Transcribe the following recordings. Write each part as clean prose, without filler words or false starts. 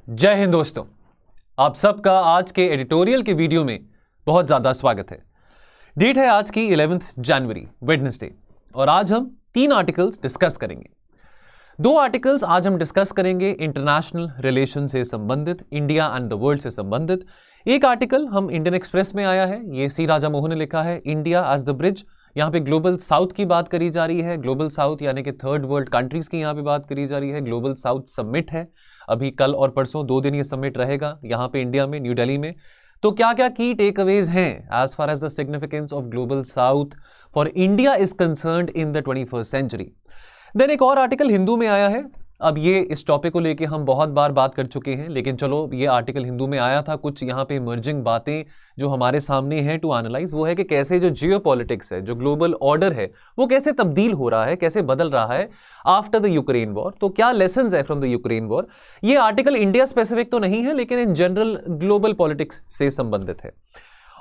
जय हिंद दोस्तों, आप सबका आज के एडिटोरियल के वीडियो में बहुत ज़्यादा स्वागत है। डेट है आज की 11 जनवरी वेडनेसडे और आज हम 3 आर्टिकल्स डिस्कस करेंगे। 2 आर्टिकल्स आज हम डिस्कस करेंगे इंटरनेशनल रिलेशन से संबंधित, इंडिया एंड द वर्ल्ड से संबंधित। एक आर्टिकल हम इंडियन एक्सप्रेस में आया है, ये सी राजा मोहन ने लिखा है, इंडिया एज द ब्रिज। यहाँ पे ग्लोबल साउथ की बात करी जा रही है। ग्लोबल साउथ यानी कि थर्ड वर्ल्ड कंट्रीज की यहाँ पे बात करी जा रही है। ग्लोबल साउथ समिट है, अभी कल और परसों 2 दिन ये समिट रहेगा यहाँ पे इंडिया में, न्यू दिल्ली में। तो क्या क्या की टेक अवेज हैं as far as the significance of global south for India is concerned in the 21st century. Then एक और आर्टिकल हिंदू में आया है। अब ये इस टॉपिक को लेके हम बहुत बार बात कर चुके हैं, लेकिन चलो ये आर्टिकल हिंदू में आया था। कुछ यहाँ पे इमर्जिंग बातें जो हमारे सामने हैं टू एनालाइज, वो है कि कैसे जो जियोपॉलिटिक्स है, जो ग्लोबल ऑर्डर है, वो कैसे तब्दील हो रहा है, कैसे बदल रहा है आफ्टर द यूक्रेन वॉर। तो क्या लेसन्स है फ्रॉम द यूक्रेन वॉर। ये आर्टिकल इंडिया स्पेसिफिक तो नहीं है, लेकिन इन जनरल ग्लोबल पॉलिटिक्स से संबंधित है।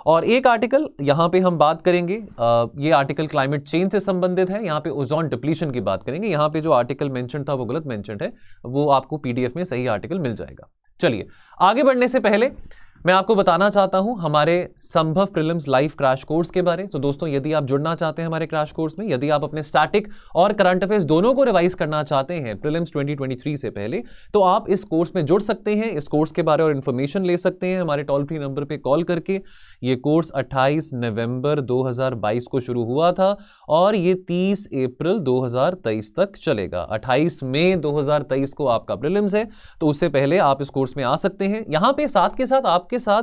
और एक आर्टिकल यहाँ पे हम बात करेंगे, ये आर्टिकल क्लाइमेट चेंज से संबंधित है। यहाँ पे ओजोन डिप्लीशन की बात करेंगे। यहाँ पे जो आर्टिकल मेंशन था वो गलत मेंशन है, वो आपको पीडीएफ में सही आर्टिकल मिल जाएगा। चलिए आगे बढ़ने से पहले मैं आपको बताना चाहता हूं हमारे संभव प्रीलिम्स लाइव क्रैश कोर्स के बारे। तो दोस्तों, यदि आप जुड़ना चाहते हैं हमारे क्रैश कोर्स में, यदि आप अपने स्टैटिक और करंट अफेयर्स दोनों को रिवाइज करना चाहते हैं प्रीलिम्स 2023 से पहले, तो आप इस कोर्स में जुड़ सकते हैं। इस कोर्स के बारे और इन्फॉर्मेशन ले सकते हैं हमारे टोल फ्री नंबर पे कॉल करके। ये कोर्स 28 नवंबर 2022 को शुरू हुआ था और ये 30 अप्रैल 2023 तक चलेगा। 28 मई 2023 को आपका प्रीलिम्स है, तो उससे पहले आप इस कोर्स में आ सकते हैं। यहाँ पे साथ के साथ आपके साथ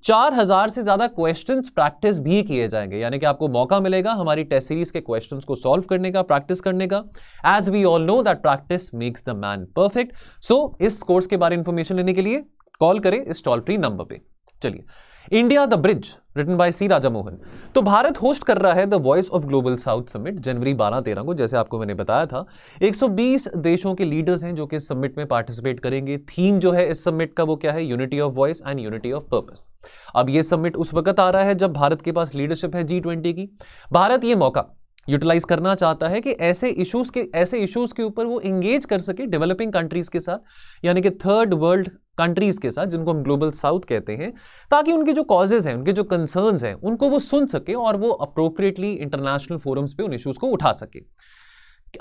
4000 से ज्यादा क्वेश्चंस प्रैक्टिस भी किए जाएंगे, यानी कि आपको मौका मिलेगा हमारी टेस्ट सीरीज के क्वेश्चंस को सॉल्व करने का, प्रैक्टिस करने का। As we all know that practice makes the man perfect. So इस कोर्स के बारे में इंफॉर्मेशन लेने के लिए कॉल करें इस टोल फ्री नंबर पे। चलिए, India the bridge written by C Raja Mohan. तो भारत होस्ट कर रहा है the voice of global south summit जनवरी 12-13 को, जैसे आपको मैंने बताया था। 120 देशों के लीडर्स हैं जो कि इस समिट में पार्टिसिपेट करेंगे। थीम जो है इस समिट का वो क्या है? Unity of voice and unity of purpose. अब ये समिट उस वक्त आ रहा है जब भारत के पास लीडरशिप है G20 की। भारत ये मौका यूटिलाइज करना चाहता है कि ऐसे इश्यूज के ऊपर वो इंगेज कर सके डेवलपिंग कंट्रीज के साथ, यानी कि थर्ड वर्ल्ड कंट्रीज के साथ, जिनको हम ग्लोबल साउथ कहते हैं, ताकि उनके जो कॉजेज हैं, उनके जो कंसर्न्स हैं, उनको वो सुन सके और वो अप्रोप्रिएटली इंटरनेशनल फोरम्स पे उन इश्यूज को उठा सके।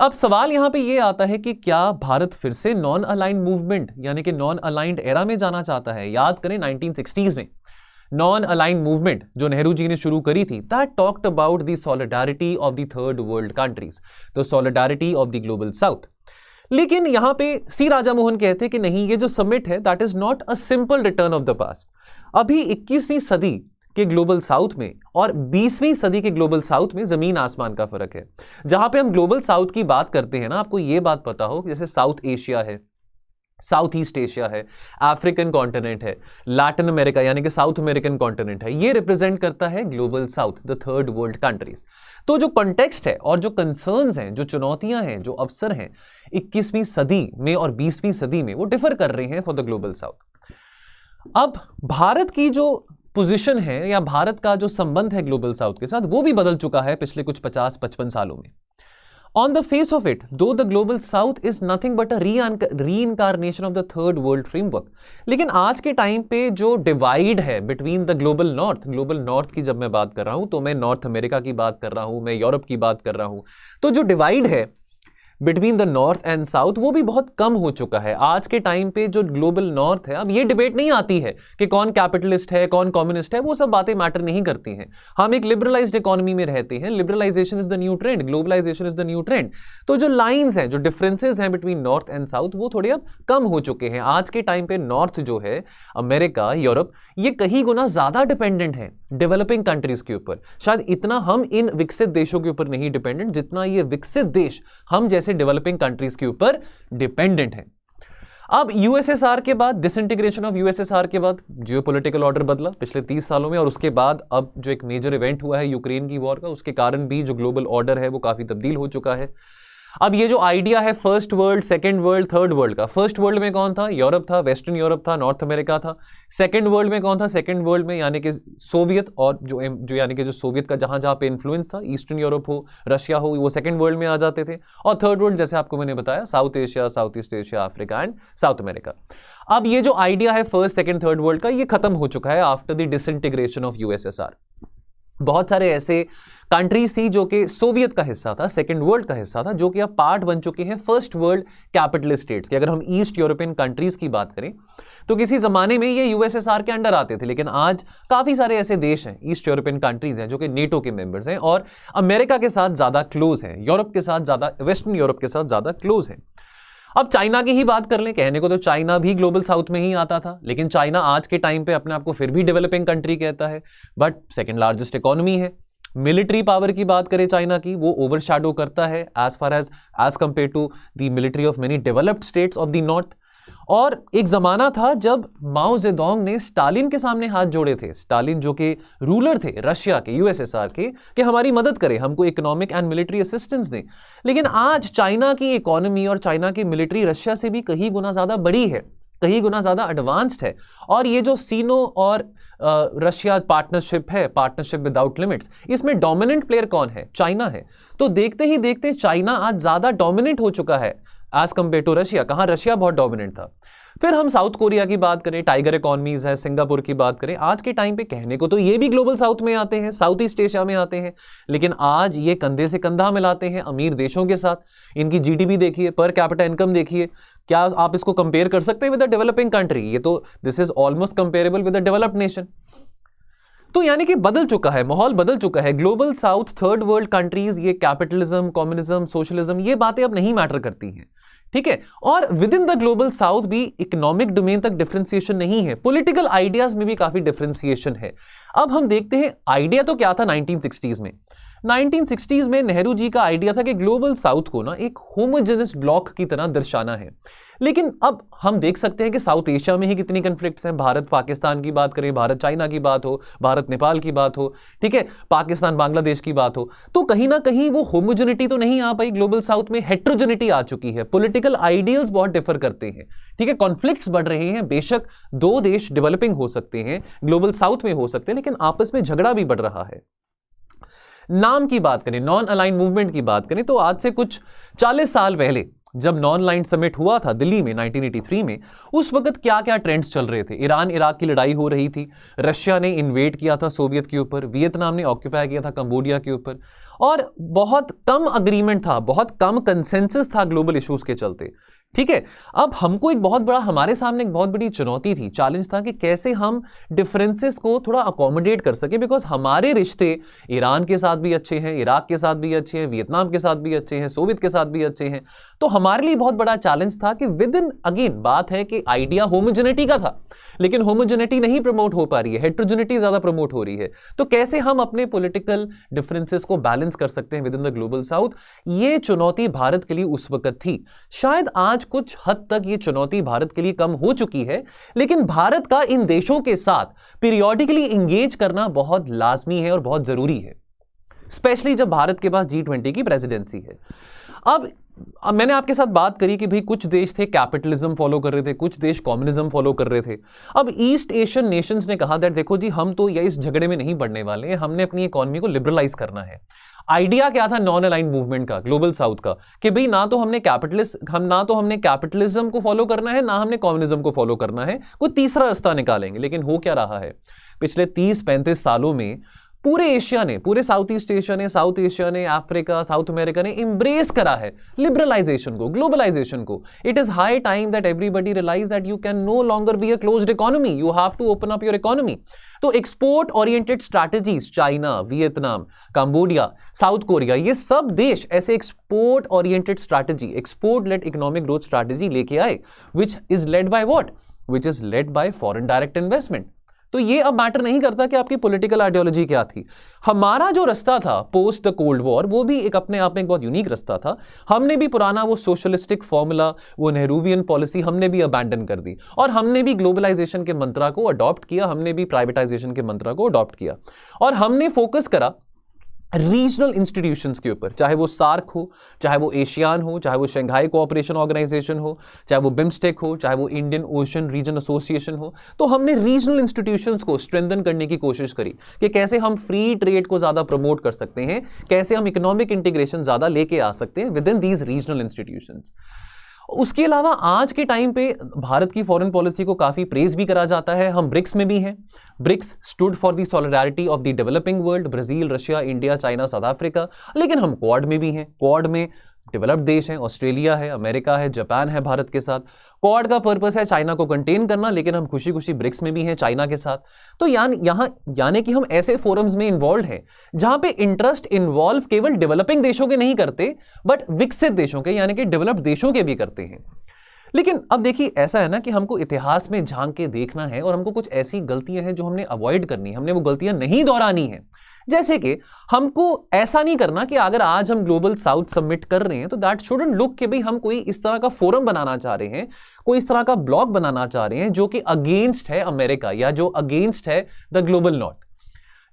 अब सवाल यहां पे ये आता है कि क्या भारत फिर से नॉन अलाइंड मूवमेंट यानी कि नॉन अलाइंड एरा में जाना चाहता है? याद करें 1960s में नॉन अलाइंड मूवमेंट जो नेहरू जी ने शुरू करी थी, that talked about the solidarity of the third world countries, the solidarity of the global south. लेकिन यहां पे सी राजा मोहन कहते हैं कि नहीं, ये जो समिट है that is not a simple return of the past. अभी 21वीं सदी के ग्लोबल साउथ में और 20वीं सदी के ग्लोबल साउथ में जमीन आसमान का फर्क है। जहां पे हम ग्लोबल साउथ की बात करते हैं ना, आपको ये बात पता हो, जैसे साउथ एशिया है, साउथ ईस्ट एशिया है, अफ्रीकन कॉन्टिनेंट है, लैटिन अमेरिका यानी कि साउथ अमेरिकन कॉन्टिनेंट है, ये रिप्रेजेंट करता है global south, the third world countries. तो जो कॉन्टेक्स्ट है और जो कंसर्न्स हैं, जो चुनौतियां हैं, जो अवसर हैं 21वीं सदी में और 20वीं सदी में, वो डिफर कर रहे हैं फॉर द ग्लोबल साउथ। अब भारत की जो पोजीशन है या भारत का जो संबंध है ग्लोबल साउथ के साथ, वो भी बदल चुका है पिछले कुछ 50-55 सालों में। On the face of it, though the global south is nothing but a reincarnation of the third world framework, लेकिन आज के टाइम पे जो डिवाइड है बिटवीन द ग्लोबल नॉर्थ की जब मैं बात कर रहा हूं तो मैं नॉर्थ अमेरिका की बात कर रहा हूं, मैं यूरोप की बात कर रहा हूं, तो जो डिवाइड है between the north and south वो भी बहुत कम हो चुका है। आज के टाइम पे जो ग्लोबल नॉर्थ है, अब ये डिबेट नहीं आती है कि कौन कैपिटलिस्ट है, कौन कम्युनिस्ट है, वो सब बातें मैटर नहीं करती हैं। हम एक लिबरलाइज्ड इकोनॉमी में रहते हैं। Liberalisation is the new trend, globalisation is the new trend. तो जो लाइंस हैं, जो डिफरेंसेस हैं बिटवीन नॉर्थ एंड साउथ, वो थोड़े अब कम हो चुके हैं। आज के टाइम पे नॉर्थ जो है, अमेरिका, यूरोप, ये कहीं गुना ज्यादा डिपेंडेंट है डेवलपिंग कंट्रीज के ऊपर। शायद इतना हम इन विकसित देशों के ऊपर नहीं डिपेंडेंट जितना ये विकसित देश हम जैसे डेवलपिंग कंट्रीज के ऊपर डिपेंडेंट है। अब यूएसएसआर के बाद, डिसइंटीग्रेशन ऑफ यूएसएसआर के बाद जियोपॉलिटिकल ऑर्डर बदला पिछले 30 सालों में, और उसके बाद अब जो एक मेजर इवेंट हुआ है यूक्रेन की वॉर का, उसके कारण भी जो ग्लोबल ऑर्डर है वो काफी तब्दील हो चुका है। अब ये जो आइडिया है first world, second world, third world का, फर्स्ट वर्ल्ड में कौन था? यूरोप था, वेस्टर्न यूरोप था, नॉर्थ अमेरिका था। सेकंड वर्ल्ड में कौन था? सेकंड वर्ल्ड में यानी कि सोवियत, और जो यानी कि जो सोवियत का जहां जहां पे इन्फ्लुएंस था, ईस्टर्न यूरोप हो, रशिया हो, वो सेकंड वर्ल्ड में आ जाते थे। और थर्ड वर्ल्ड जैसे आपको मैंने बताया, south Asia, south East Asia, Africa and south America. अब ये जो आइडिया है फर्स्ट, सेकंड, थर्ड वर्ल्ड का, ये खत्म हो चुका है after the disintegration of USSR. बहुत सारे ऐसे कंट्रीज थी जो कि सोवियत का हिस्सा था, सेकंड वर्ल्ड का हिस्सा था, जो कि अब पार्ट बन चुके हैं फर्स्ट वर्ल्ड कैपिटलिस्ट स्टेट्स के। अगर हम ईस्ट यूरोपियन कंट्रीज की बात करें तो किसी जमाने में ये यूएसएसआर के अंडर आते थे, लेकिन आज काफी सारे ऐसे देश हैं, ईस्ट यूरोपियन कंट्रीज हैं, जो कि नेटो के मेंबर्स हैं और अमेरिका के साथ ज्यादा क्लोज हैं, यूरोप के साथ ज्यादा, वेस्टर्न यूरोप के साथ ज्यादा क्लोज हैं। अब चाइना की ही बात कर लें, कहने को तो चाइना भी ग्लोबल साउथ में ही आता था, लेकिन चाइना आज के टाइम पे अपने आप को फिर भी डेवलपिंग कंट्री कहता है, बट सेकंड लार्जेस्ट इकोनॉमी है। मिलिट्री पावर की बात करें चाइना की, वो ओवरशैडो करता है as far as compare to the military of many developed states of the north. और एक जमाना था जब माओ जेडोंग ने स्टालिन के सामने हाथ जोड़े थे, स्टालिन जो कि रूलर थे रशिया के, यूएसएसआर के, कि हमारी मदद करें, हमको इकोनॉमिक एंड मिलिट्री असिस्टेंस दें। लेकिन आज चाइना की इकोनॉमी और चाइना की मिलिट्री रशिया से भी कहीं गुना ज्यादा बड़ी है, कहीं गुना ज्यादा एडवांस्ड है। और ये जो सीनो और रशिया पार्टनरशिप है, पार्टनरशिप विदाउट लिमिट्स, इसमें डोमिनेंट प्लेयर कौन है? चाइना है। तो देखते ही देखते चाइना आज ज्यादा डोमिनेंट हो चुका है एज कंपेयर टू रशिया। कहां रशिया बहुत डोमिनेंट था। फिर हम साउथ कोरिया की बात करें, टाइगर इकोनॉमीज है, सिंगापुर की बात करें, आज के टाइम पे कहने को तो ये भी ग्लोबल साउथ में आते हैं, साउथ ईस्ट एशिया में आते हैं, लेकिन आज ये कंधे से कंधा मिलाते हैं अमीर देशों के साथ। इनकी जीडीपी देखिए, पर कैपिटा इनकम देखिए, क्या आप इसको कंपेयर कर सकते हैं विद द डेवलपिंग कंट्री? ये तो this is almost comparable with the developed nation. तो यानी कि बदल चुका है, माहौल बदल चुका है। Global south, third world countries, ये कैपिटलिज्म, कम्युनिज्म, सोशलिज्म, ये बातें अब नहीं मैटर करती हैं, ठीक है। और with in the global south भी इकोनॉमिक डोमेन तक डिफरेंशिएशन नहीं है, पॉलिटिकल आइडियाज में भी काफी डिफरेंशिएशन है। अब हम देखते हैं आइडिया तो क्या था 1960s में। 1960s में नेहरू जी का आइडिया था कि ग्लोबल साउथ को ना एक होमोजेनस ब्लॉक की तरह दर्शाना है। लेकिन अब हम देख सकते हैं कि साउथ एशिया में ही कितनी कन्फ्लिक्ट्स हैं। भारत पाकिस्तान की बात करें, भारत चाइना की बात हो, भारत नेपाल की बात हो, ठीक है, पाकिस्तान बांग्लादेश की बात हो, तो कहीं ना कहीं वो होमोजेनिटी तो नहीं आ पाई। ग्लोबल साउथ में हेट्रोजेनिटी आ चुकी है, पॉलिटिकल आइडियल्स बहुत डिफर करते हैं, ठीक है, कॉन्फ्लिक्ट्स बढ़ रहे हैं। बेशक दो देश डेवलपिंग हो सकते हैं, ग्लोबल साउथ में हो सकते हैं, लेकिन आपस में झगड़ा भी बढ़ रहा है। नाम की बात करें, नॉन अलाइन मूवमेंट की बात करें, तो आज से कुछ 40 साल पहले जब नॉन अलाइन समिट हुआ था दिल्ली में 1983 में, उस वक्त क्या क्या ट्रेंड्स चल रहे थे? ईरान इराक की लड़ाई हो रही थी, रशिया ने इन्वेड किया था सोवियत के ऊपर, वियतनाम ने ऑक्यूपाई किया था कंबोडिया के ऊपर, और बहुत कम अग्रीमेंट था, बहुत कम कंसेंसस था ग्लोबल इश्यूज के चलते, ठीक है। अब हमको एक बहुत बड़ा, हमारे सामने एक बहुत बड़ी चुनौती थी, चैलेंज था कि कैसे हम डिफरेंसेस को थोड़ा अकोमोडेट कर सके, बिकॉज हमारे रिश्ते ईरान के साथ भी अच्छे हैं, इराक के साथ भी अच्छे हैं, वियतनाम के साथ भी अच्छे हैं, सोवियत के साथ भी अच्छे हैं। तो हमारे लिए बहुत बड़ा चैलेंज था कि विद इन, अगेन बात है कि आइडिया होमोजेनिटी का था, लेकिन होमोजेनिटी नहीं प्रमोट हो पा रही है, हेट्रोजेनिटी ज्यादा प्रमोट हो रही है। तो कैसे हम अपने पॉलिटिकल डिफरेंसेस को बैलेंस कर सकते हैं with in the global south? ये चुनौती भारत के लिए उस वक्त थी। शायद आज कुछ हद तक ये चुनौती भारत के लिए कम हो चुकी है, लेकिन भारत का इन देशों के साथ पीरियोडिकली इंगेज करना बहुत लाजमी है और बहुत जरूरी है, स्पेशली जब भारत के पास G20 की प्रेसिडेंसी है। अब मैंने आपके साथ बात करी कि भाई कुछ देश थे कैपिटलिज्म फॉलो कर रहे थे, कुछ देश कम्युनिज्म फॉलो कर रहे थे। अब ईस्ट एशियन नेशंस ने कहा दैट देखो जी, हम तो ये इस झगड़े में नहीं पड़ने वाले हैं, हमने अपनी इकोनॉमी को लिबरलाइज करना है। आइडिया क्या था नॉन अलाइन मूवमेंट का, ग्लोबल साउथ का, कि भाई ना तो हमने कैपिटलिज्म को फॉलो करना है, ना हमने कम्युनिज्म को फॉलो करना है, कोई तीसरा रास्ता निकालेंगे। लेकिन हो क्या रहा है, पिछले 30-35 सालों में पूरे एशिया ने, पूरे साउथ ईस्ट एशिया ने, साउथ एशिया ने, अफ्रीका, साउथ अमेरिका ने इंब्रेस करा है लिबरलाइजेशन को, ग्लोबलाइजेशन को। It is high time that everybody realise that you can no longer be a closed economy, you have to open up your economy. तो export oriented strategies, China, Vietnam, Cambodia, South Korea, ये सब देश ऐसे export oriented strategy, export led economic growth strategy लेके आए, which is led by what? Which is led by foreign direct investment. तो ये अब मैटर नहीं करता कि आपकी पॉलिटिकल आइडियोलॉजी क्या थी। हमारा जो रास्ता था पोस्ट द कोल्ड वॉर, वो भी एक अपने आप में एक बहुत यूनिक रास्ता था। हमने भी पुराना वो सोशलिस्टिक फॉर्मूला, वो नेहरूवियन पॉलिसी हमने भी अबैंडन कर दी, और हमने भी ग्लोबलाइजेशन के मंत्रा को अडॉप्ट किया, हमने भी प्राइवेटाइजेशन के मंत्रा को अडॉप्ट किया, और हमने फोकस करा रीजनल इंस्टीट्यूशंस के ऊपर, चाहे वो सार्क हो, चाहे वो एशियान हो, चाहे वो शंघाई कोऑपरेशन ऑर्गेनाइजेशन हो, चाहे वो बिम्स्टेक हो, चाहे वो इंडियन ओशन रीजन एसोसिएशन हो, तो हमने रीजनल इंस्टीट्यूशंस को स्ट्रेंथन करने की कोशिश करी कि कैसे हम फ्री ट्रेड को ज्यादा प्रमोट कर सकते हैं, कैसे हम इकोनॉमिक इंटीग्रेशन ज्यादा लेके आ सकते हैं with in these regional institutions. उसके अलावा आज के टाइम पे भारत की फॉरेन पॉलिसी को काफी प्रेज भी करा जाता है। हम ब्रिक्स में भी हैं। BRICS stood for the solidarity of the developing world, Brazil, Russia, India, China, South Africa. लेकिन हम क्वाड में भी हैं। क्वाड में डेवलप्ड देश हैं, ऑस्ट्रेलिया है, अमेरिका है, जापान है भारत के साथ। क्वाड का पर्पस है चाइना को कंटेन करना, लेकिन हम खुशी खुशी ब्रिक्स में भी हैं चाइना के साथ। तो यानी कि हम ऐसे फोरम्स में इन्वॉल्व हैं जहां पे इंटरेस्ट इन्वॉल्व केवल डेवलपिंग देशों के नहीं करते, बट विकसित देशों के यानी कि डेवलप्ड देशों के भी करते हैं। लेकिन अब देखिए, ऐसा है ना कि हमको इतिहास में झांक के देखना है और हमको कुछ ऐसी गलतियां हैं जो हमने अवॉइड करनी है, हमने वो गलतियां नहीं दोहरानी है। जैसे कि हमको ऐसा नहीं करना कि अगर आज हम ग्लोबल साउथ सबमिट कर रहे हैं तो दैट शुडंट लुक कि भाई हम कोई इस तरह का फोरम बनाना चाह रहे हैं, कोई इस तरह का ब्लॉग बनाना चाह रहे हैं जो कि अगेंस्ट है अमेरिका या जो अगेंस्ट है the global north.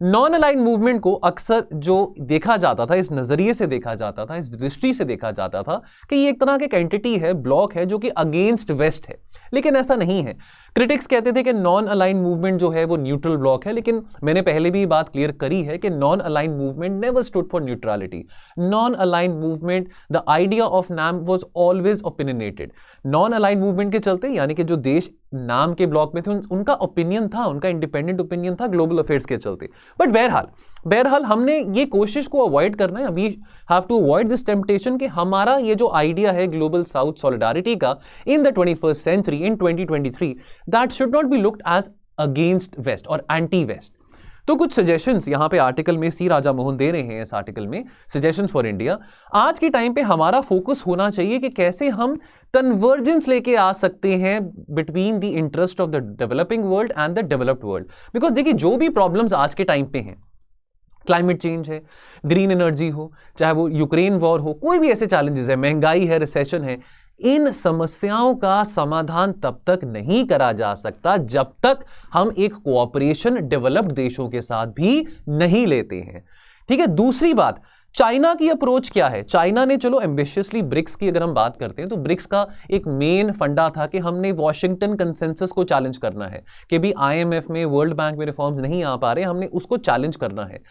Non aligned movement को अक्सर जो देखा जाता था, इस नजरिए से देखा जाता था, इस दृष्टि से देखा जाता था कि ये एक तरह का एंटिटी है, ब्लॉक है जो कि अगेंस्ट वेस्ट है। लेकिन ऐसा नहीं है। क्रिटिक्स कहते थे कि नॉन अलाइंड मूवमेंट जो है वो न्यूट्रल ब्लॉक है, लेकिन मैंने पहले भी बात क्लियर करी है कि non aligned movement never stood for neutrality. Non aligned movement, the idea of NAM was always opinionated. Non aligned movement के चलते यानी कि जो देश नाम के ब्लॉक में थे उनका ओपिनियन था, उनका इंडिपेंडेंट ओपिनियन था ग्लोबल अफेयर्स के चलते। बट बहरहाल हमने ये कोशिश को अवॉइड करना है। We have to avoid this temptation कि हमारा ये जो आइडिया है ग्लोबल साउथ सॉलिडारिटी का in the 21st century, in 2023, that should not be looked as against west और एंटी वेस्ट। तो कुछ सजेशंस यहां पे आर्टिकल में सी राजा मोहन दे रहे हैं, इस आर्टिकल में सजेशंस फॉर इंडिया। आज के टाइम पे हमारा फोकस होना चाहिए कि कैसे हम कन्वर्जेंस लेके आ सकते हैं between the interest of the developing world and the developed world. Because देखिए, जो भी प्रॉब्लम्स आज के टाइम पे हैं, क्लाइमेट चेंज है, ग्रीन एनर्जी हो, चाहे वो यूक्रेन वॉर हो, कोई भी ऐसे चैलेंजेस है, महंगाई है, रिसेशन है, इन समस्याओं का समाधान तब तक नहीं करा जा सकता जब तक हम एक कोऑपरेशन डेवलप्ड देशों के साथ भी नहीं लेते हैं। ठीक है। दूसरी बात, चाइना की अप्रोच क्या है? चाइना ने, चलो एम्बिशियसली ब्रिक्स की अगर हम बात करते हैं तो ब्रिक्स का एक मेन फंडा था कि हमने वॉशिंगटन कंसेंसस को चैलेंज करना है कि भी IMF में, वर्ल्ड बैंक में रिफॉर्म्स नहीं आ पा रहे, हमने उसको चैलेंज करना है।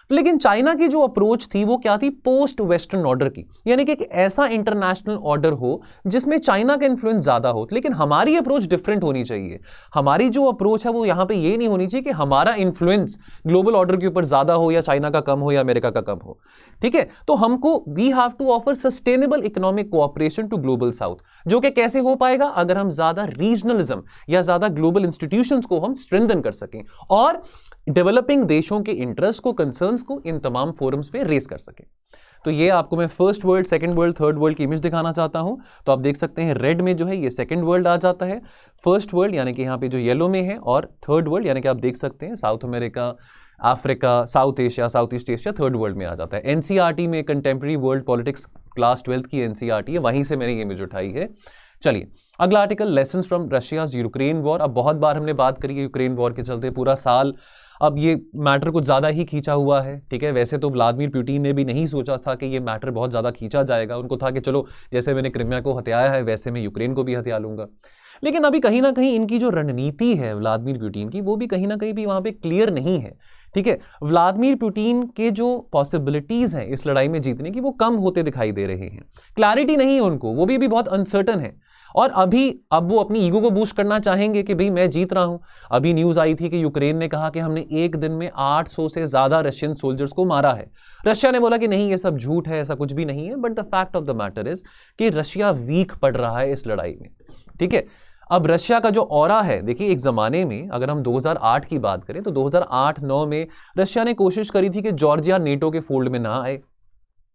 लेकिन चाइना की जो अप्रोच थी वो क्या थी? पोस्ट वेस्टर्न ऑर्डर की, यानी कि एक ऐसा इंटरनेशनल ऑर्डर हो जिसमें चाइना का इन्फ्लुएंस ज्यादा हो। लेकिन हमारी अप्रोच डिफरेंट होनी चाहिए। हमारी जो अप्रोच है वो यहां पे ये नहीं होनी चाहिए कि हमारा इन्फ्लुएंस ग्लोबल ऑर्डर के ऊपर ज्यादा हो या चाइना का कम हो या अमेरिका का कम हो। ठीक है। तो हमको we have to offer sustainable economic cooperation to global south, जो कि कैसे हो पाएगा? अगर हम ज्यादा रीजनलिज्म या ज्यादा ग्लोबल इंस्टीट्यूशंस को हम स्ट्रेंथन कर सकें और डेवलपिंग देशों के इंटरेस्ट को, कंसर्न्स को इन तमाम फोरम्स पे रेस कर सके। तो ये आपको मैं first world, second world, third world की इमेज दिखाना चाहता हूं। तो आप देख सकते हैं रेड में जो है ये सेकंड वर्ल्ड आ जाता है, फर्स्ट वर्ल्ड यानी कि यहाँ पे जो येलो में है, और थर्ड वर्ल्ड यानी कि आप देख सकते हैं south America, Africa, south Asia, south East Asia third world में आ जाता है। NCERT में contemporary world politics class 12th की NCERT है, वहीं से मैंने ये इमेज उठाई है। चलिए अगला article, lessons from Russia's Ukraine war. अब बहुत बार हमने बात करी है यूक्रेन वॉर के चलते, पूरा साल अब ये मैटर कुछ ज़्यादा ही खींचा हुआ है। ठीक है। वैसे तो व्लादिमीर पुतिन ने भी नहीं सोचा था कि ये मैटर बहुत ज़्यादा खींचा जाएगा। उनको था कि चलो जैसे मैंने क्रिमिया को हथियाया है वैसे मैं यूक्रेन को भी हथिया लूंगा। लेकिन अभी कहीं ना कहीं इनकी जो रणनीति है व्लादिमीर पुतिन की, वो भी कहीं ना कहीं भी वहाँ पे क्लियर नहीं है। ठीक है। व्लादिमीर पुतिन के जो पॉसिबिलिटीज़ हैं इस लड़ाई में जीतने की, वो कम होते दिखाई दे रहे हैं। क्लैरिटी नहीं है उनको, वो भी बहुत अनसर्टन है। और अब वो अपनी ईगो को बूस्ट करना चाहेंगे कि भाई मैं जीत रहा हूं। अभी न्यूज आई थी कि यूक्रेन ने कहा कि हमने एक दिन में 800 से ज्यादा रशियन सोल्जर्स को मारा है। रशिया ने बोला कि नहीं, ये सब झूठ है, ऐसा कुछ भी नहीं है। But the fact of the matter is कि रशिया वीक पड़ रहा है इस लड़ाई में। ठीक है। अब रशिया का जो ऑरा है, देखिए एक जमाने में अगर हम 2008 की बात करें तो 2008-9 में रशिया ने कोशिश करी थी कि जॉर्जिया नेटो के फोल्ड में ना आए।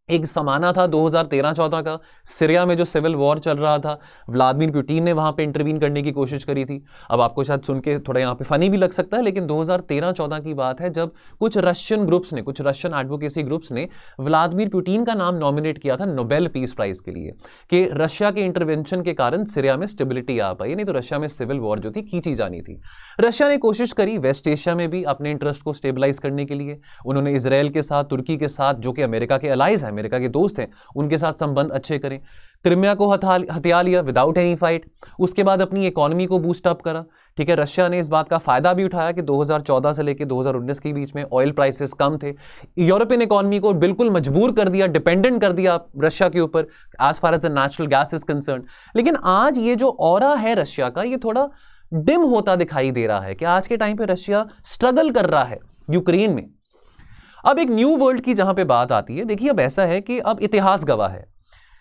एक समाना था 2013-14 का, सीरिया में जो सिविल वॉर चल रहा था, व्लादिमीर पुतिन ने वहां पे इंटरवीन करने की कोशिश करी थी। अब आपको शायद सुन के थोड़ा यहाँ पे फनी भी लग सकता है, लेकिन 2013-14 की बात है जब कुछ रशियन ग्रुप्स ने, कुछ रशियन एडवोकेसी ग्रुप्स ने व्लादिमीर पुतिन का नाम नॉमिनेट किया था नोबेल पीस प्राइज के लिए, कि रशिया के इंटरवेंशन के कारण सीरिया में स्टेबिलिटी आ पाई, नहीं तो रशिया में सिविल वॉर जो थी खींची जानी थी। रशिया ने कोशिश करी वेस्ट एशिया में भी अपने इंटरेस्ट को स्टेबलाइज करने के लिए। उन्होंने इसराइल के साथ, तुर्की के साथ, जो कि अमेरिका के अलाइज हैं, अमेरिका के दोस्त हैं, उनके साथ संबंध अच्छे करें। क्रिमिया को हथिया लिया विदाउट एनी फाइट। उसके बाद अपनी इकोनॉमी को बूस्ट अप करा। ठीक है, रशिया ने इस बात का फायदा भी उठाया कि 2014 से लेकर 2019 के बीच में ऑयल प्राइसेस कम थे। यूरोपियन इकोनॉमी को बिल्कुल मजबूर कर दिया, डिपेंडेंट कर दिया रशिया के ऊपर as far as the natural gas is concern. लेकिन आज ये जो ऑरा है रशिया का, ये थोड़ा डिम होता दिखाई दे रहा है कि आज के टाइम पे रशिया स्ट्रगल कर रहा है यूक्रेन में। अब एक न्यू वर्ल्ड की जहां पे बात आती है, देखिए अब ऐसा है कि अब इतिहास गवाह है।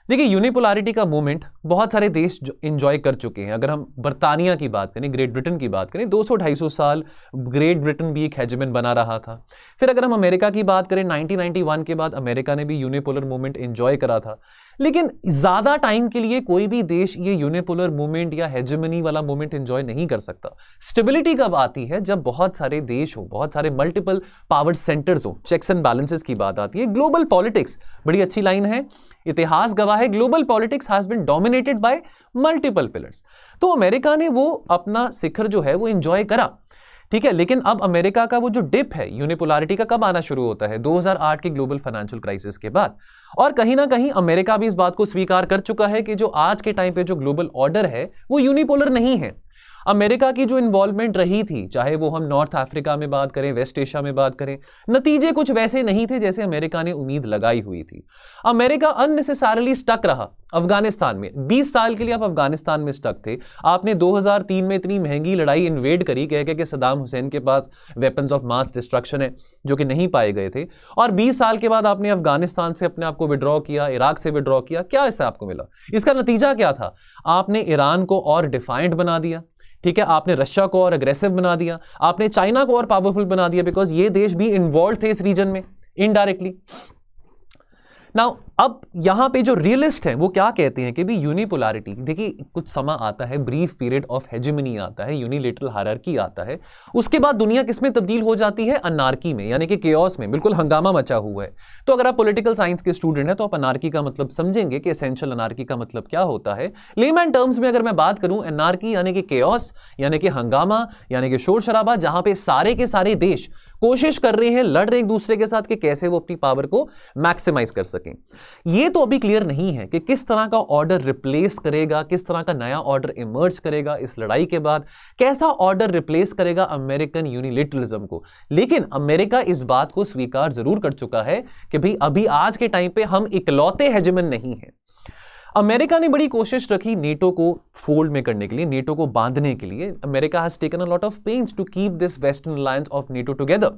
देखिए यूनिपोलैरिटी का मूवमेंट बहुत सारे देश एंजॉय कर चुके हैं। अगर हम बर्तानिया की बात करें, ग्रेट ब्रिटेन की बात करें, 200-250 साल ग्रेट ब्रिटेन भी एक हेजेमन बना रहा था। फिर अगर हम अमेरिका की बात करें, 1991 के बाद अमेरिका ने भी यूनिपोलर मूवमेंट एंजॉय करा था। लेकिन ज्यादा टाइम के लिए कोई भी देश ये यूनिपोलर मूवमेंट या हेजेमनी वाला मूवमेंट एंजॉय नहीं कर सकता। स्टेबिलिटी कब आती है? जब बहुत सारे देश हो, बहुत सारे मल्टीपल पावर सेंटर्स हो, चेक्स एंड बैलेंसेस की बात आती है। ग्लोबल पॉलिटिक्स बड़ी अच्छी लाइन है, इतिहास गवाह है, global politics has been dominated by multiple pillars. तो अमेरिका ने वो अपना शिखर जो है वो एंजॉय करा, ठीक है। लेकिन अब अमेरिका का वो जो डिप है यूनिपोलैरिटी का कब आना शुरू होता है? 2008 के ग्लोबल फाइनेंशियल क्राइसिस के बाद। और कहीं ना कहीं अमेरिका भी इस बात को स्वीकार कर चुका है कि जो आज के टाइम पे जो ग्लोबल ऑर्डर है वो यूनिपोलर नहीं है। अमेरिका की जो इन्वॉल्वमेंट रही थी, चाहे वो हम नॉर्थ अफ्रीका में बात करें, वेस्ट एशिया में बात करें, नतीजे कुछ वैसे नहीं थे जैसे अमेरिका ने उम्मीद लगाई हुई थी। अमेरिका अननेसेसरली स्टक रहा अफगानिस्तान में। 20 साल के लिए आप अफगानिस्तान में स्टक थे। आपने 2003 में इतनी महंगी लड़ाई इन्वेड करी, कह के कि सद्दाम हुसैन के पास वेपन्स ऑफ मास डिस्ट्रक्शन है, जो कि नहीं पाए गए थे। और 20 साल के बाद आपने अफगानिस्तान से अपने आप को विड्रॉ किया, इराक से विड्रॉ किया। क्या इससे आपको मिला? इसका नतीजा क्या था? आपने ईरान को और डिफाइंट बना दिया, ठीक है। आपने रशिया को और अग्रेसिव बना दिया, आपने चाइना को और पावरफुल बना दिया, बिकॉज ये देश भी इन्वॉल्व थे इस रीजन में इनडायरेक्टली। नाउ अब यहां पे जो रियलिस्ट हैं वो क्या कहते हैं कि भी यूनिपोलैरिटी, देखिए कुछ समय आता है, ब्रीफ पीरियड ऑफ हेजेमनी आता है, यूनिलेटरल हायरार्की आता है, उसके बाद दुनिया किस में तब्दील हो जाती है? अनार्की में, यानी कि केओस में, बिल्कुल हंगामा मचा हुआ है। तो अगर आप पॉलिटिकल साइंस के स्टूडेंट हैं तो आप अनार्की का मतलब समझेंगे कि एसेंशियल अनार्की का मतलब क्या होता है। लेमैन टर्म्स में अगर मैं बात करूं, अनार्की यानी कि केओस, यानी कि हंगामा, यानी कि शोर शराबा, जहां पे सारे के सारे देश कोशिश कर रहे हैं, लड़ रहे हैं एक दूसरे के साथ कि कैसे वो अपनी पावर को मैक्सिमाइज कर सकें। ये तो अभी क्लियर नहीं है कि किस तरह का ऑर्डर रिप्लेस करेगा, किस तरह का नया ऑर्डर इमर्ज करेगा इस लड़ाई के बाद, कैसा ऑर्डर रिप्लेस करेगा अमेरिकन यूनिलेटरलिज्म को। लेकिन अमेरिका इस बात को स्वीकार जरूर कर चुका है कि भाई अभी आज के टाइम पे हम इकलौते हेजेमन नहीं हैं। अमेरिका ने बड़ी कोशिश रखी नेटो को फोल्ड में करने के लिए, नेटो को बांधने के लिए। America has taken a lot of pains to keep this western alliance of NATO together.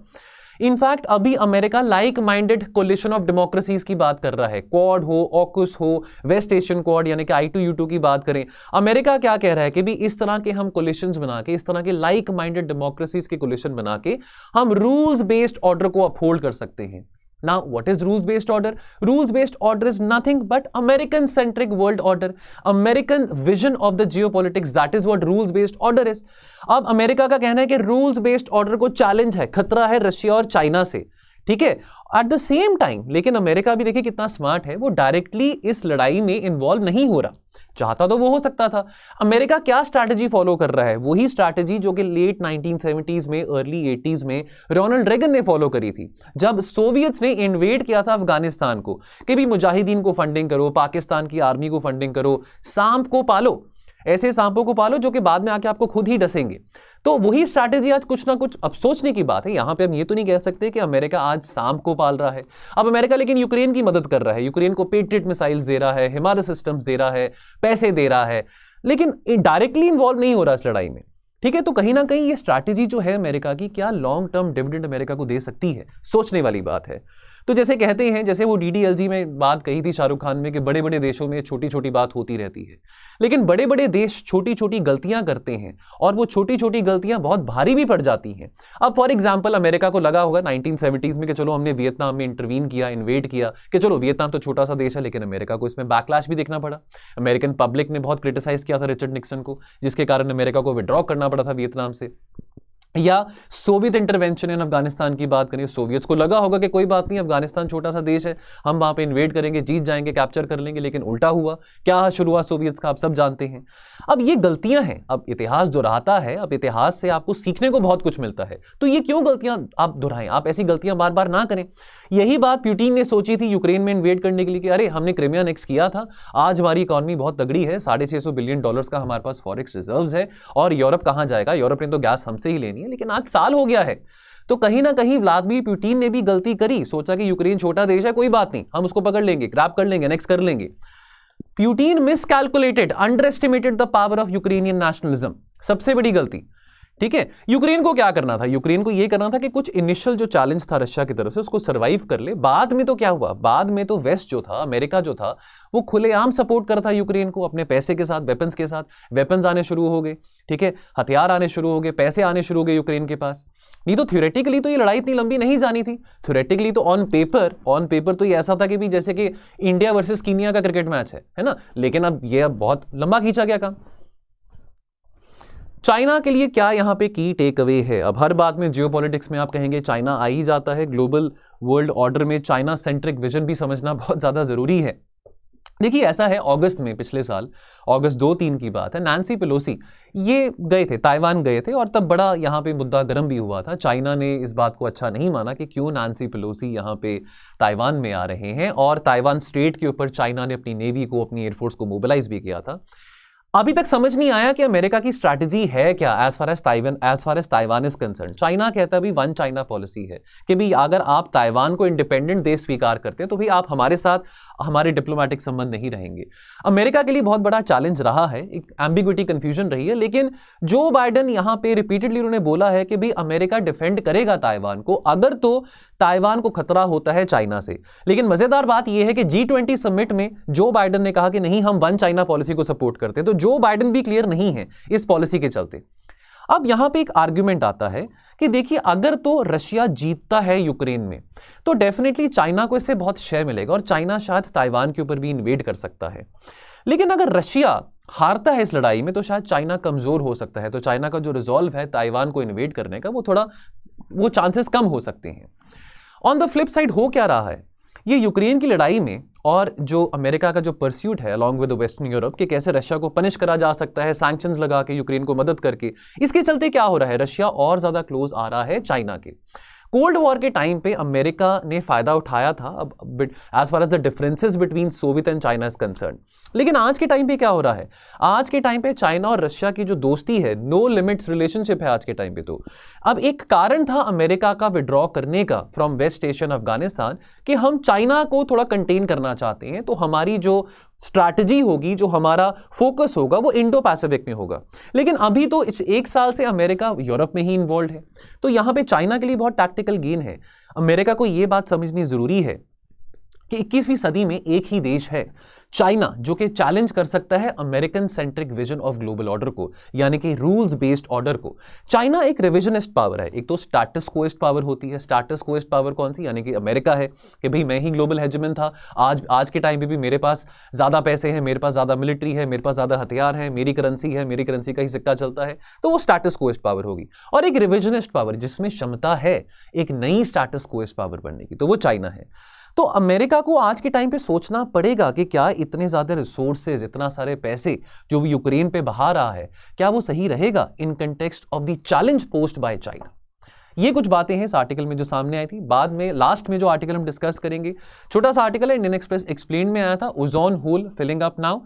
In fact अभी America like minded coalition of democracies की बात कर रहा है। क्वाड हो, ऑकस हो, वेस्ट एशियन क्वाड यानी कि I2U2 की बात करें, अमेरिका क्या कह रहा है कि भी इस तरह के हम कोलिशंस बना के, इस तरह के लाइक माइंडेड डेमोक्रेसीज के कोलिशन बना के हम रूल्स बेस्ड ऑर्डर को अपहोल्ड कर सकते हैं। Now, what is rules-based order? Rules-based order is nothing but American-centric world order, American vision of the geopolitics. That is what rules-based order is. अब America का कहना है कि rules-based order को चैलेंज है, खतरा है रशिया और चाइना से, ठीक है। एट द सेम टाइम लेकिन अमेरिका भी देखिए कितना स्मार्ट है, वो डायरेक्टली इस लड़ाई में इन्वॉल्व नहीं हो रहा। चाहता तो वो हो सकता था। अमेरिका क्या स्ट्रैटेजी फॉलो कर रहा है? वही स्ट्रैटेजी जो कि लेट 1970s में, अर्ली 80s में रोनाल्ड रेगन ने फॉलो करी थी, जब सोवियट्स ने इन्वेड किया था अफगानिस्तान को, कि भी मुजाहिदीन को फंडिंग करो, पाकिस्तान की आर्मी को फंडिंग करो, सांप को पालो, ऐसे सांपों को पालो जो कि बाद में आके आपको खुद ही डसेंगे। तो वही स्ट्रैटेजी आज कुछ ना कुछ, अब सोचने की बात है यहां पे, हम ये तो नहीं कह सकते कि अमेरिका आज सांप को पाल रहा है। अब अमेरिका लेकिन यूक्रेन की मदद कर रहा है, यूक्रेन को पेट्रियट मिसाइल्स दे रहा है, हिमारस सिस्टम्स दे रहा है, पैसे दे रहा है, लेकिन डायरेक्टली इन्वॉल्व नहीं हो रहा इस लड़ाई में, ठीक है। तो कहीं ना कहीं ये स्ट्रैटेजी जो है अमेरिका की, क्या लॉन्ग टर्म डिविडेंड अमेरिका को दे सकती है? सोचने वाली बात है। तो जैसे कहते हैं, जैसे वो DDLG में बात कही थी शाहरुख खान में कि बड़े बड़े देशों में छोटी छोटी बात होती रहती है, लेकिन बड़े बड़े देश छोटी छोटी गलतियां करते हैं और वो छोटी छोटी गलतियां बहुत भारी भी पड़ जाती हैं। अब फॉर एग्जांपल अमेरिका को लगा होगा 1970s में कि चलो हमने वियतनाम में इंटरवीन किया, इन्वेड किया, कि चलो वियतनाम तो छोटा सा देश है, लेकिन अमेरिका को इसमें बैकलैश भी देखना पड़ा। अमेरिकन पब्लिक ने बहुत क्रिटिसाइज किया था रिचर्ड निक्सन को, जिसके कारण अमेरिका को विड्रॉ करना पड़ा था वियतनाम से। या सोवियत इंटरवेंशन इन अफगानिस्तान की बात करें, सोवियत्स को लगा होगा कि कोई बात नहीं, अफगानिस्तान छोटा सा देश है, हम वहां पे इन्वेड करेंगे, जीत जाएंगे, कैप्चर कर लेंगे, लेकिन उल्टा हुआ। क्या शुरू हुआ सोवियत्स का, आप सब जानते हैं। अब ये गलतियां हैं, अब इतिहास दोहराता है, अब इतिहास से आपको सीखने को बहुत कुछ मिलता है, तो ये क्यों गलतियां आप दोहराएं, आप ऐसी गलतियां बार बार ना करें। यही बात पुतिन ने सोची थी यूक्रेन में इन्वेड करने के लिए कि अरे हमने क्रिमिया एनेक्स किया था, आज हमारी इकोनॉमी बहुत तगड़ी है, $650 बिलियन का हमारे पास फॉरेक्स रिजर्व्स है, और यूरोप कहां जाएगा, यूरोप ने तो गैस हमसे ही लेनी है। लेकिन आज साल हो गया है, तो कहीं ना कहीं व्लादिमीर पुतिन ने भी गलती करी, सोचा कि यूक्रेन छोटा देश है, कोई बात नहीं, हम उसको पकड़ लेंगे, ग्रैब कर लेंगे, एनेक्स कर लेंगे। Putin miscalculated, underestimated the power of Ukrainian nationalism, सबसे बड़ी गलती। ठीक है, यूक्रेन को क्या करना था, यूक्रेन को यह करना था कि कुछ इनिशियल जो चैलेंज था रशिया की तरफ से उसको सर्वाइव कर ले। बाद में तो क्या हुआ, बाद में तो वेस्ट जो था, अमेरिका जो था, वो खुलेआम सपोर्ट कर रहा था यूक्रेन को अपने पैसे के साथ, वेपन्स के साथ। वेपन्स आने शुरू हो गए, ठीक है, हथियार आने शुरू हो गए, पैसे आने शुरू हो गए यूक्रेन के पास। नहीं तो थ्योरेटिकली तो ये लड़ाई इतनी लंबी नहीं जानी थी। थ्योरेटिकली तो ऑन पेपर तो ये ऐसा था कि भी जैसे कि इंडिया वर्सेस कीनिया का क्रिकेट मैच है ना, लेकिन अब ये बहुत लंबा खींचा गया काम। चाइना के लिए क्या यहां पे की टेक अवे है। अब हर बात में जियोपॉलिटिक्स में आप कहेंगे चाइना आ ही जाता है, ग्लोबल वर्ल्ड ऑर्डर में चाइना सेंट्रिक विजन भी समझना बहुत ज्यादा जरूरी है। देखिए ऐसा है, अगस्त में, पिछले साल अगस्त 2-3 की बात है, नैन्सी पेलोसी ये गए थे, ताइवान गए थे, और तब बड़ा यहाँ पे मुद्दा गर्म भी हुआ था। चाइना ने इस बात को अच्छा नहीं माना कि क्यों नैन्सी पेलोसी यहाँ पे ताइवान में आ रहे हैं, और ताइवान स्ट्रेट के ऊपर चाइना ने अपनी नेवी को, अपनी एयरफोर्स को मोबिलाइज भी किया था। अभी तक समझ नहीं आया कि अमेरिका की स्ट्रैटेजी है क्या as far as Taiwan is concern. China कहता है भी वन चाइना पॉलिसी है कि भी अगर आप ताइवान को इंडिपेंडेंट देश स्वीकार करते हैं तो भी आप हमारे साथ हमारे डिप्लोमेटिक संबंध नहीं रहेंगे। अमेरिका के लिए बहुत बड़ा चैलेंज रहा है, एक एम्बिग्विटी कंफ्यूजन रही है, लेकिन जो बाइडेन यहां पे रिपीटेडली उन्होंने बोला है कि भी अमेरिका डिफेंड करेगा ताइवान को, अगर तो ताइवान को खतरा होता है चाइना से। लेकिन मजेदार बात यह है कि G20 समिट में जो बाइडेन ने कहा कि नहीं हम वन चाइना पॉलिसी को सपोर्ट करते हैं, तो जो बाइडेन भी क्लियर नहीं है इस पॉलिसी के चलते। अब यहां पे एक आर्ग्यूमेंट आता है कि देखिए अगर तो रशिया जीतता है यूक्रेन में तो डेफिनेटली चाइना को इससे बहुत शेयर मिलेगा और चाइना शायद ताइवान के ऊपर भी इन्वेड कर सकता है। लेकिन अगर रशिया हारता है इस लड़ाई में तो शायद चाइना कमजोर हो सकता है, तो चाइना का जो रिजॉल्व है ताइवान को इन्वेड करने का वो चांसेस कम हो सकते हैं। ऑन द फ्लिप साइड हो क्या रहा है, ये यूक्रेन की लड़ाई में और जो अमेरिका का जो परस्यूट है अलॉन्ग विद वेस्टर्न यूरोप कि कैसे रशिया को पनिश करा जा सकता है सैंक्शंस लगा के यूक्रेन को मदद करके, इसके चलते क्या हो रहा है, रशिया और ज्यादा क्लोज आ रहा है चाइना के। कोल्ड वॉर के टाइम पे अमेरिका ने फायदा उठाया था अब as far as the differences between Soviet and China is concern. लेकिन आज के टाइम पे क्या हो रहा है, आज के टाइम पे चाइना और रशिया की जो दोस्ती है, नो लिमिट्स रिलेशनशिप है आज के टाइम पे। तो अब एक कारण था अमेरिका का विड्रॉ करने का फ्रॉम वेस्ट एशियन अफगानिस्तान कि हम चाइना को थोड़ा कंटेन करना चाहते हैं, तो हमारी जो स्ट्रैटेजी होगी, जो हमारा फोकस होगा वो इंडो पैसिफिक में होगा। लेकिन अभी तो इस एक साल से अमेरिका यूरोप में ही इन्वॉल्व है, तो यहां पे चाइना के लिए बहुत टैक्टिकल गेन है। अमेरिका को यह बात समझनी जरूरी है कि 21वीं सदी में एक ही देश है चाइना जो कि चैलेंज कर सकता है American centric vision of global order को, यानी कि रूल्स बेस्ड ऑर्डर को। चाइना एक रिविजनिस्ट पावर है, एक तो स्टैटस कोइस्ट पावर होती है। स्टैटस कोइस्ट पावर कौन सी, यानी कि अमेरिका है कि भाई मैं ही ग्लोबल हेजेमन था, आज के टाइम पे भी मेरे पास ज्यादा पैसे हैं, मेरे पास ज्यादा मिलिट्री है, मेरे पास ज्यादा हथियार है, मेरी करेंसी है, मेरी करेंसी का ही सिक्का चलता है, तो वो स्टैटस कोइस्ट पावर होगी। और एक रिविजनिस्ट पावर जिसमें क्षमता है एक नई स्टैटस कोइस्ट पावर बनने की, तो वो चाइना है। तो अमेरिका को आज के टाइम पे सोचना पड़ेगा कि क्या इतने ज्यादा रिसोर्सेज, इतना सारे पैसे जो वो यूक्रेन पे बहा रहा है, क्या वो सही रहेगा in context of the challenge posed by China. ये कुछ बातें हैं इस आर्टिकल में जो सामने आई थी। बाद में लास्ट में जो आर्टिकल हम डिस्कस करेंगे, छोटा सा आर्टिकल है, इंडियन एक्सप्रेस एक्सप्लेन में आया था, ozone hole filling up now.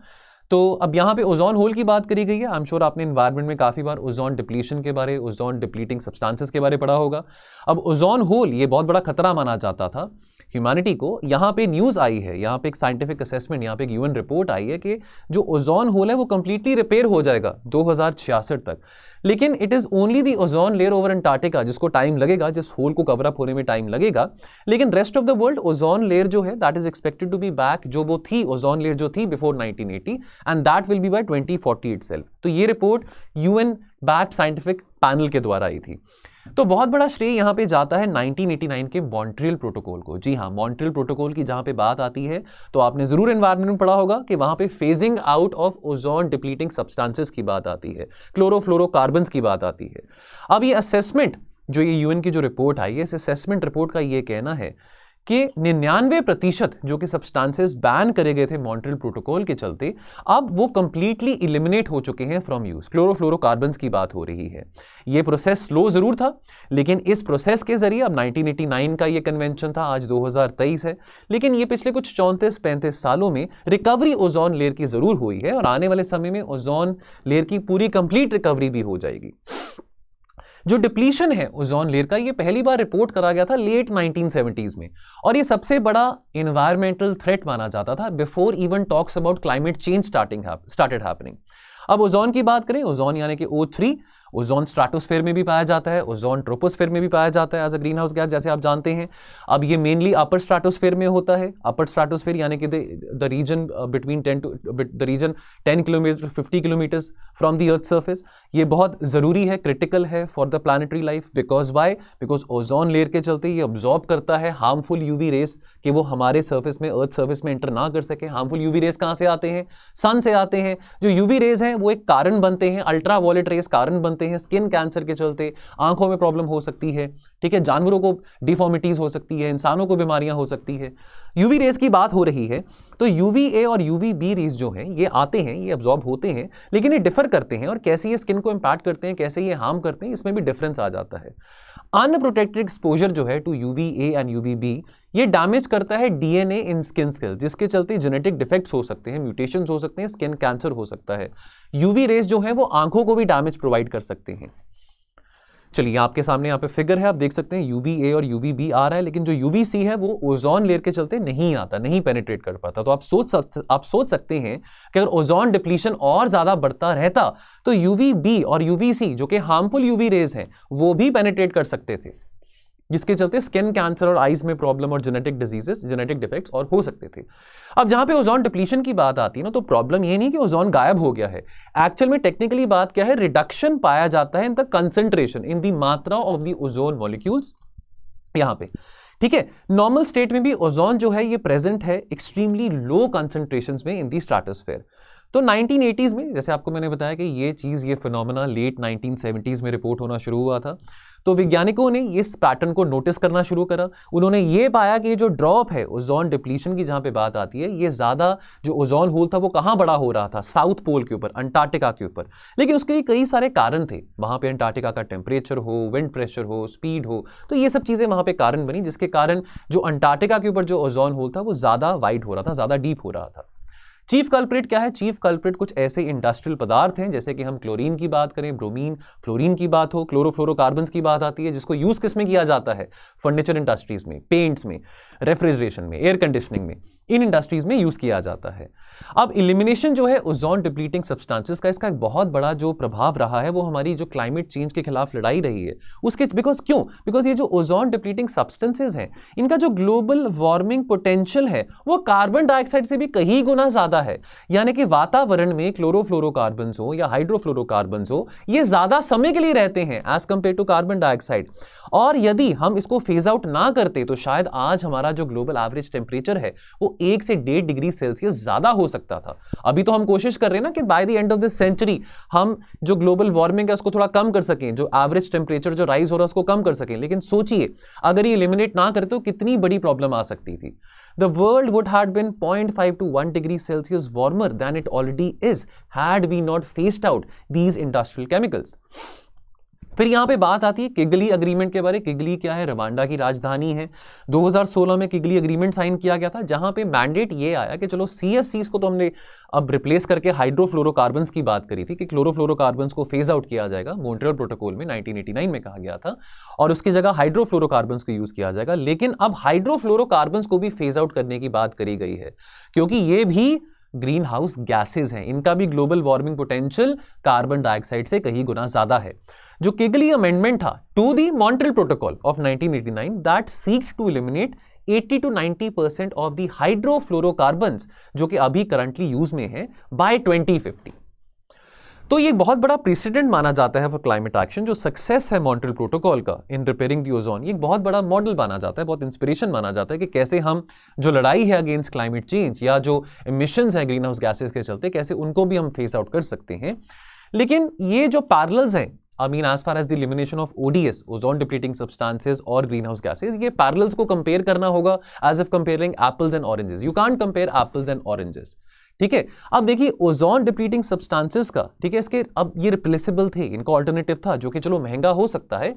तो अब यहाँ पे ओजोन होल की बात करी गई है। आई एम श्योर आपने एनवायरनमेंट में काफी बार ओजोन डिप्लीशन के बारे, ओजोन डिप्लीटिंग सब्सटेंसेस के बारे पढ़ा होगा। अब ओजोन होल ये बहुत बड़ा खतरा माना जाता था ह्यूमैनिटी को। यहाँ पे न्यूज़ आई है, यहाँ पे एक साइंटिफिक असेसमेंट, यहाँ पे एक यूएन रिपोर्ट आई है कि जो ओजोन होल है वो कंप्लीटली रिपेयर हो जाएगा 2066 तक, लेकिन it is only the ozone layer over Antarctica जिसको टाइम लगेगा, जिस होल को कवर अप होने में टाइम लगेगा, लेकिन rest of the world ozone layer जो है that is expected to be back, जो वो थी ओजोन लेयर जो थी before 1980, and that will be by 2040 itself. तो ये report UN backed scientific panel के द्वारा आई थी। तो बहुत बड़ा श्रेय यहां पे जाता है 1989 के मॉन्ट्रियल प्रोटोकॉल को। जी हां, मॉन्ट्रियल प्रोटोकॉल की जहां पे बात आती है तो आपने जरूर एनवायरमेंट में पढ़ा होगा कि वहां पे phasing out of ozone depleting substances की बात आती है, क्लोरोफ्लोरोकार्बन्स की बात आती है। अब ये असेसमेंट जो ये यूएन की जो रिपोर्ट आई है, इस असेसमेंट रिपोर्ट का ये कहना है कि 99% जो कि सब्सटेंसेस बैन करे गए थे मॉन्ट्रियल प्रोटोकॉल के चलते, अब वो कंप्लीटली इलिमिनेट हो चुके हैं फ्रॉम यूज। क्लोरोफ्लोरोकार्बन्स की बात हो रही है। ये प्रोसेस स्लो जरूर था, लेकिन इस प्रोसेस के जरिए, अब 1989 का ये कन्वेंशन था, आज 2023 है, लेकिन ये पिछले कुछ 34-35 सालों में रिकवरी ओजोन लेयर की जरूर हुई है और आने वाले समय में ओजोन लेयर की पूरी कंप्लीट रिकवरी भी हो जाएगी। जो डिप्लीशन है ओजोन लेयर का, ये पहली बार रिपोर्ट करा गया था लेट 1970s में, और ये सबसे बड़ा एनवायरमेंटल थ्रेट माना जाता था before even talks about climate change started happening. अब ओजोन की बात करें, ओजोन यानी कि O3, ओजोन स्ट्रेटोस्फेयर में भी पाया जाता है, ओजोन ट्रोपोस्फेयर में भी पाया जाता है as a greenhouse gas, जैसे आप जानते हैं। अब ये मेनली अपर स्ट्रेटोस्फेयर में होता है। अपर स्ट्रेटोस्फेयर यानी कि the region between 10 kilometre 50 kilometres from the earth surface. ये बहुत ज़रूरी है, क्रिटिकल है for the planetary life. Because why? Because ozone layer के चलते ये ऑब्जॉर्ब करता है हार्मफुल यूवी रेस, कि वो हमारे सर्फेस में, अर्थ सर्फेस में एंटर ना कर सके। हार्मफुल यूवी रेस कहाँ से आते हैं? सन से आते हैं। जो यूवी रेज हैं वो एक कारण बनते हैं, अल्ट्रा वॉयलेट रेस कारण बनते हैं। स्किन कैंसर के चलते आंखों में प्रॉब्लम हो सकती है, ठीक है, जानवरों को डिफॉर्मिटीज हो सकती है, इंसानों को बीमारियां हो सकती है। यूवी रेस की बात हो रही है तो यूवीए और यूवीबी रेस जो हैं ये आते हैं, ये अब्जॉर्ब होते हैं, लेकिन ये डिफर करते हैं, और कैसे ये स्किन को इंपैक्ट करते हैं, कैसे ये हार्म करते हैं, इसमें भी डिफरेंस आ जाता है। अनप्रोटेक्टेड एक्सपोजर जो है टू यूवीए एंड यूवीबी, ये डैमेज करता है डीएनए इन स्किन सेल्स, जिसके चलते जेनेटिक डिफेक्ट्स हो सकते हैं, म्यूटेशंस हो सकते हैं, स्किन कैंसर हो सकता है। यूवी रेस जो है वो आंखों को भी डैमेज प्रोवाइड कर सकते हैं। चलिए आपके सामने यहाँ पे फिगर है, आप देख सकते हैं यूवीए और यूवीबी आ रहा है, लेकिन जो यूवीसी है वो ओजोन लेयर के चलते नहीं आता, नहीं पेनिट्रेट कर पाता। तो आप सोच सकते हैं कि अगर ओजोन डिप्लीशन और ज्यादा बढ़ता रहता तो यूवीबी और यूवीसी जो कि हार्मफुल यूवी रेज हैं वो भी पेनिट्रेट कर सकते थे, जिसके चलते स्किन कैंसर और आईज में प्रॉब्लम और जेनेटिक डिजीजेस, जेनेटिक डिफेक्ट्स और हो सकते थे। अब जहां पे ओजोन डिप्लीशन की बात आती है ना, तो प्रॉब्लम ये नहीं कि ओजोन गायब हो गया है। एक्चुअल में टेक्निकली बात क्या है, रिडक्शन पाया जाता है in the concentration, in the मात्रा ऑफ द ओजोन मॉलिक्यूल्स यहां पे, ठीक है। नॉर्मल स्टेट में भी ओजोन जो है ये प्रेजेंट है एक्सट्रीमली लो कंसंट्रेशंस में इन द स्ट्रेटोस्फेयर। तो 1980s में, जैसे आपको मैंने बताया कि ये चीज, ये फिनोमेना लेट 1970s में रिपोर्ट होना शुरू हुआ था, तो वैज्ञानिकों ने इस पैटर्न को नोटिस करना शुरू करा। उन्होंने ये पाया कि जो ड्रॉप है ओजोन डिप्लीशन की जहां पे बात आती है, ये ज्यादा जो ओजोन होल था वो कहां बड़ा हो रहा था, साउथ पोल के ऊपर, अंटार्कटिका के ऊपर। लेकिन उसके कई सारे कारण थे, वहां पे अंटार्कटिका का टेम्परेचर हो, विंड प्रेशर हो, स्पीड हो, तो ये सब चीजें वहां पे कारण बनी, जिसके कारण जो अंटार्कटिका के ऊपर जो ओजोन होल था वो ज्यादा वाइड हो रहा था, ज्यादा डीप हो रहा था। चीफ कल्प्रिट क्या है? चीफ कल्प्रिट कुछ ऐसे इंडस्ट्रियल पदार्थ हैं, जैसे कि हम क्लोरीन की बात करें, ब्रोमीन, फ्लोरीन की बात हो, क्लोरोफ्लोरोकार्बन्स की बात आती है, जिसको यूज किस में किया जाता है? फर्नीचर इंडस्ट्रीज में, पेंट्स में, रेफ्रिजरेशन में, एयर कंडीशनिंग में, इन इंडस्ट्रीज में यूज किया जाता है। अब इलिमिनेशन जो है ओजोन डिप्लीटिंग सब्सटेंसेस का, इसका एक बहुत बड़ा जो प्रभाव रहा है वो हमारी जो क्लाइमेट चेंज के खिलाफ लड़ाई रही है उसके, बिकॉज क्यों? बिकॉज ये जो ओजोन डिप्लीटिंग सब्सटेंसेस हैं, इनका जो ग्लोबल वार्मिंग पोटेंशियल है वो कार्बन डाइऑक्साइड से भी कहीं गुना ज्यादा है। यानी कि वातावरण में क्लोरोफ्लोरोकार्बन्स हो या हाइड्रोफ्लोरोकार्बन्स हो, ये ज्यादा समय के लिए रहते हैं as compare to carbon dioxide. और यदि हम इसको फेज आउट ना करते तो शायद आज हमारा जो ग्लोबल एवरेज टेम्परेचर है वो 1 से 1.5 डिग्री सेल्सियस ज्यादा हो सकता था। अभी तो हम कोशिश कर रहे हैं ना कि by the end of this century हम जो ग्लोबल वार्मिंग है उसको थोड़ा कम कर सकें, जो एवरेज टेम्परेचर जो राइज हो रहा है उसको कम कर सकें। लेकिन सोचिए अगर ये एलिमिनेट ना करते तो कितनी बड़ी प्रॉब्लम आ सकती थी। The world would have been 0.5 to 1 degree Celsius warmer than it already is had we not phased out these industrial chemicals. फिर यहां पे बात आती है किगली अग्रीमेंट के बारे। किगली क्या है? रवांडा की राजधानी है। 2016 में किगली अग्रीमेंट साइन किया गया था, जहां पे मैंडेट ये आया कि चलो सीएफसीज को तो हमने अब रिप्लेस करके हाइड्रोफ्लोरोकार्बन्स की बात करी थी कि क्लोरोफ्लोरोकार्बन्स को फेज आउट किया जाएगा, मॉन्ट्रियल प्रोटोकॉल में 1989 में कहा गया था, और उसकी जगह हाइड्रोफ्लोरोकार्बन्स को यूज किया जाएगा। लेकिन अब हाइड्रोफ्लोरोकार्बन्स को भी फेज आउट करने की बात करी गई है, क्योंकि ये भी ग्रीन हाउस गैसेज हैं, इनका भी global warming potential carbon dioxide से कहीं गुना ज्यादा है। जो किगली अमेंडमेंट था to the Montreal protocol of 1989 that seeked to eliminate 80 to 90% of the hydrofluorocarbons जो कि अभी करंटली यूज में है बाय 2050। तो ये बहुत बड़ा प्रेसिडेंट माना जाता है फॉर क्लाइमेट एक्शन। जो सक्सेस है मॉन्ट्रियल प्रोटोकॉल का इन रिपेयरिंग दी ओजोन, ये एक बहुत बड़ा मॉडल माना जाता है, बहुत इंस्पिरेशन माना जाता है कि कैसे हम जो लड़ाई है अगेंस्ट क्लाइमेट चेंज या जो एमिशंस है ग्रीन हाउस गैसेस के चलते, कैसे उनको भी हम फेस आउट कर सकते हैं। लेकिन ये जो पैरेलल्स हैं, I mean, as far as the elimination of ODS, ozone depleting substances और greenhouse gases, ये parallels को compare करना होगा as if comparing apples and oranges. You can't compare apples and oranges. ठीक है, अब देखिए ओजोन डिप्लीटिंग सब्सटेंसेस का, ठीक है, इसके अब ये रिप्लेसेबल थे, इनका ऑल्टरनेटिव था जो कि चलो महंगा हो सकता है,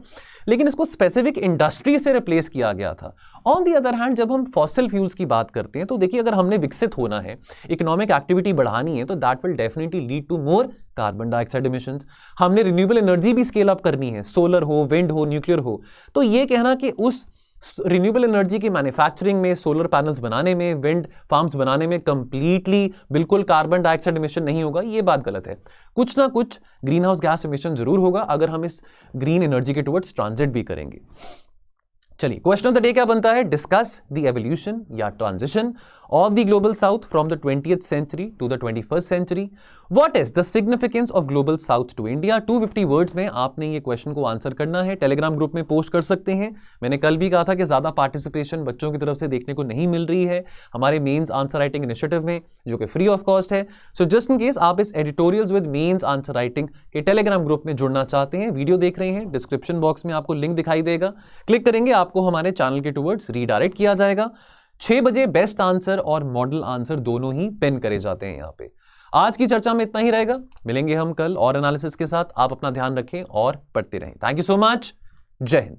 लेकिन इसको स्पेसिफिक इंडस्ट्री से रिप्लेस किया गया था। ऑन दी अदर हैंड जब हम फॉसिल फ्यूल्स की बात करते हैं तो देखिए अगर हमने विकसित होना है, इकोनॉमिक एक्टिविटी बढ़ानी है, तो that will definitely lead to more carbon dioxide emissions. हमने रिन्यूएबल एनर्जी भी स्केल अप करनी है, सोलर हो, विंड हो, न्यूक्लियर हो, तो ये कहना कि उस रिन्यूएबल एनर्जी की मैन्युफैक्चरिंग में, सोलर पैनल्स बनाने में, विंड फार्म्स बनाने में कंप्लीटली बिल्कुल कार्बन डाइऑक्साइड एमिशन नहीं होगा, ये बात गलत है। कुछ ना कुछ ग्रीन हाउस गैस एमिशन जरूर होगा अगर हम इस ग्रीन एनर्जी के टुवर्ड्स ट्रांजिट भी करेंगे। चलिए, क्वेश्चन ऑफ द डे क्या बनता है? डिस्कस द एवोल्यूशन या transition of the global south from the 20th century to the 21st century. What is the significance of global south to India? 250 words में आपने ये क्वेश्चन को answer करना है। टेलीग्राम ग्रुप में पोस्ट कर सकते हैं। मैंने कल भी कहा था कि ज्यादा पार्टिसिपेशन बच्चों की तरफ से देखने को नहीं मिल रही है हमारे मेंस आंसर राइटिंग इनिशिएटिव में, जो कि फ्री ऑफ कॉस्ट है। सो जस्ट इन केस आप इस editorials with mains answer writing के टेलीग्राम ग्रुप में जुड़ना चाहते हैं, वीडियो देख रहे हैं, डिस्क्रिप्शन बॉक्स में आपको लिंक दिखाई देगा, क्लिक करेंगे आपको हमारे चैनल के टुवर्ड्स रीडायरेक्ट किया जाएगा। 6 बजे बेस्ट आंसर और मॉडल आंसर दोनों ही पिन करे जाते हैं यहाँ पे। आज की चर्चा में इतना ही रहेगा, मिलेंगे हम कल और एनालिसिस के साथ। आप अपना ध्यान रखें और पढ़ते रहें। थैंक यू सो मच, जय हिंद।